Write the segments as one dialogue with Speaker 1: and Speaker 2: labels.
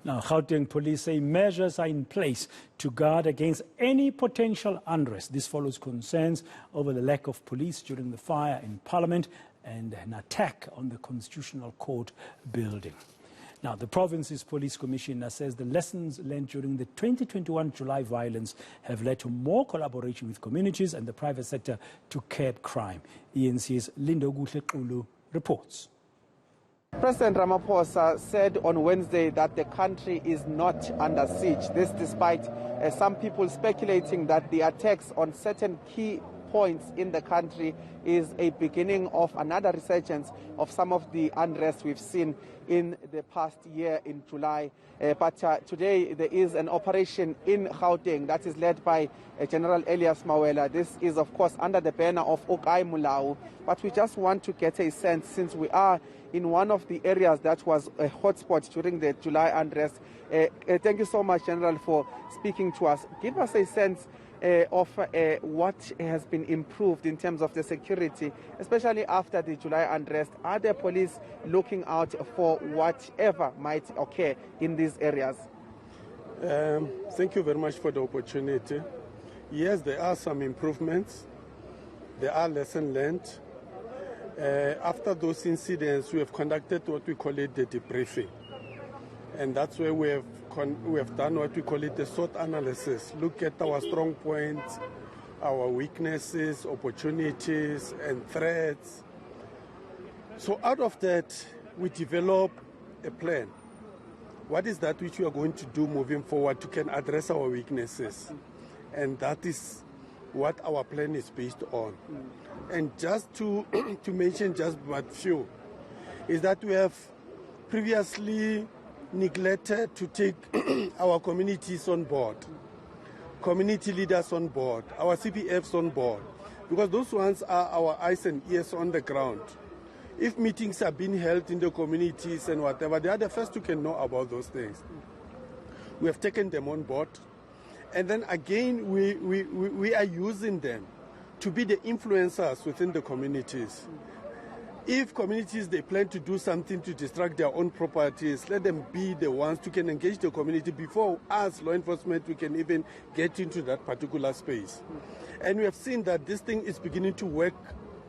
Speaker 1: Now, Gauteng Police say measures are in place to guard against any potential unrest. This follows concerns over the lack of police during the fire in Parliament and an attack on the Constitutional Court building. Now, the province's police commissioner says the lessons learned during the 2021 July violence have led to more collaboration with communities and the private sector to curb crime. eNCA's Lindokuhle Xulu reports.
Speaker 2: President Ramaphosa said on Wednesday that the country is not under siege. This despite some people speculating that the attacks on certain key points in the country is a beginning of another resurgence of some of the unrest we've seen in the past year in July. But today there is an operation in Gauteng that is led by General Elias Mawela. This is of course under the banner of Okai Mulao. But we just want to get a sense, since we are in one of the areas that was a hotspot during the July unrest. Thank you so much, General, for speaking to us. Give us a sense of what has been improved in terms of the security, especially after the July unrest. Are the police looking out for whatever might occur in these areas?
Speaker 3: Thank you very much for the opportunity. Yes, there are some improvements. There are lessons learned. After those incidents, we have conducted what we call it the debriefing. And that's where we have done what we call it the SWOT analysis. Look at our strong points, our weaknesses, opportunities, and threats. So out of that, we develop a plan. What is that which we are going to do moving forward to can address our weaknesses? And that is what our plan is based on. And just to mention just but few, is that we have previously neglected to take our communities on board, community leaders on board, our CPFs on board, because those ones are our eyes and ears on the ground. If meetings are being held in the communities and whatever, they are the first who can know about those things. We have taken them on board, and then again we are using them to be the influencers within the communities. If communities, they plan to do something to distract their own properties, let them be the ones who can engage the community before us, law enforcement, we can even get into that particular space. And we have seen that this thing is beginning to work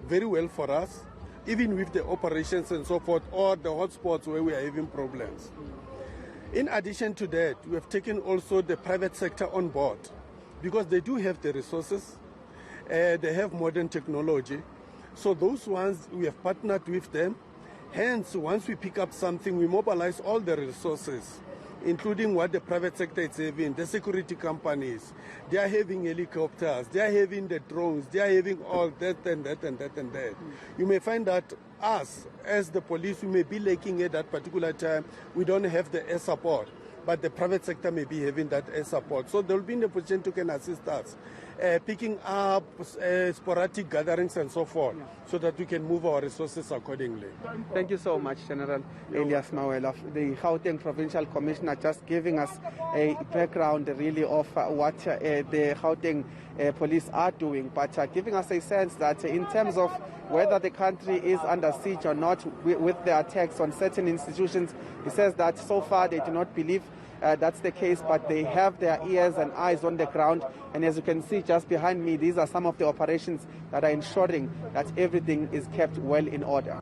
Speaker 3: very well for us, even with the operations and so forth, or the hotspots where we are having problems. In addition to that, we have taken also the private sector on board, because they do have the resources, they have modern technology. So those ones, we have partnered with them. Hence, once we pick up something, we mobilize all the resources, including what the private sector is having, the security companies. They are having helicopters, they are having the drones, they are having all that and that and that and that. You may find that us, as the police, we may be lacking at that particular time. We don't have the air support, but the private sector may be having that air support. So they will be in the position to can assist us, picking up sporadic gatherings and so forth, so that we can move our resources accordingly.
Speaker 2: Thank you so much, General Elias Mawela, the Gauteng Provincial Commissioner, just giving us a background really of what the Gauteng Police are doing, but giving us a sense that in terms of whether the country is under siege or not with the attacks on certain institutions, he says that so far they do not believe that's the case, but they have their ears and eyes on the ground. And as you can see just behind me, these are some of the operations that are ensuring that everything is kept well in order.